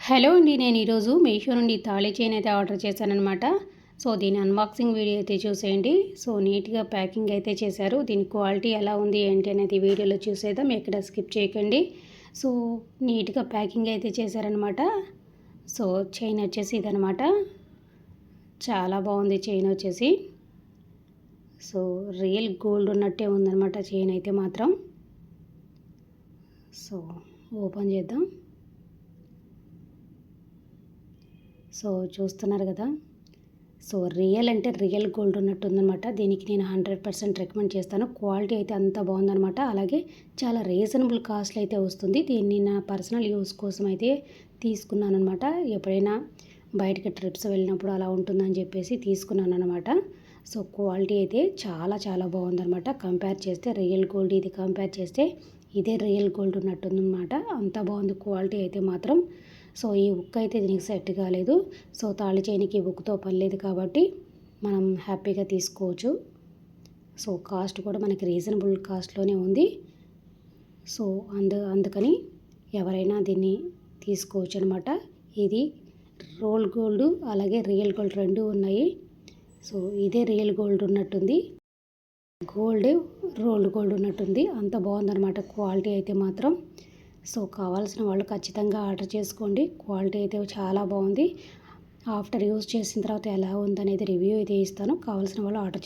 Hello అండి, నేను ఈరోజు మీషో నుండి తాళీ చైన్ అయితే ఆర్డర్ చేశానన్నమాట. సో దీని అన్బాక్సింగ్ వీడియో అయితే చూసేయండి. సో నీట్గా ప్యాకింగ్ అయితే చేశారు. దీని క్వాలిటీ ఎలా ఉంది ఏంటి అనేది వీడియోలో చూసేద్దాం, ఎక్కడ స్కిప్ చేయకండి. సో నీట్గా ప్యాకింగ్ అయితే చేశారనమాట. సో చైన్ వచ్చేసి ఇదనమాట. చాలా బాగుంది చైన్ వచ్చేసి. సో రియల్ గోల్డ్ ఉన్నట్టే ఉందన్నమాట చైన్ అయితే మాత్రం. సో ఓపెన్ చేద్దాం. సో చూస్తున్నారు కదా. సో రియల్ అంటే రియల్ గోల్డ్ ఉన్నట్టు ఉందన్నమాట. దీనికి నేను 100% రికమెండ్ చేస్తాను. క్వాలిటీ అయితే అంత బాగుందన్నమాట. అలాగే చాలా రీజనబుల్ కాస్ట్లో అయితే వస్తుంది. దీన్ని నా పర్సనల్ యూస్ కోసం అయితే తీసుకున్నాను అనమాట. ఎప్పుడైనా బయటకి ట్రిప్స్ వెళ్ళినప్పుడు అలా ఉంటుందని చెప్పేసి తీసుకున్నాను అనమాట. సో క్వాలిటీ అయితే చాలా చాలా బాగుందన్నమాట. కంపేర్ చేస్తే రియల్ గోల్డ్ ఇది కంపేర్ చేస్తే ఇదే రియల్ గోల్డ్ ఉన్నట్టుందన్నమాట. అంత బాగుంది క్వాలిటీ అయితే మాత్రం. సో ఈ ఉక్ అయితే దీనికి సెట్ కాలేదు. సో తాళి చైన్కి ఉక్కుతో పని లేదు కాబట్టి మనం హ్యాపీగా తీసుకోవచ్చు. సో కాస్ట్ కూడా మనకి రీజనబుల్ కాస్ట్లోనే ఉంది. సో అందుకని ఎవరైనా దీన్ని తీసుకోవచ్చు అనమాట. ఇది రోల్ గోల్డ్ అలాగే రియల్ గోల్డ్ రెండు ఉన్నాయి. సో ఇదే రియల్ గోల్డ్ ఉన్నట్టుంది, గోల్డ్ రోల్డ్ గోల్డ్ ఉన్నట్టుంది. అంత బాగుందన్నమాట క్వాలిటీ అయితే మాత్రం. సో కావాల్సిన వాళ్ళు ఖచ్చితంగా ఆర్డర్ చేసుకోండి. క్వాలిటీ అయితే చాలా బాగుంది. ఆఫ్టర్ యూజ్ చేసిన తర్వాత ఎలా ఉందనేది రివ్యూ అయితే ఇస్తాను. కావాల్సిన వాళ్ళు ఆర్డర్ చేసుకోండి.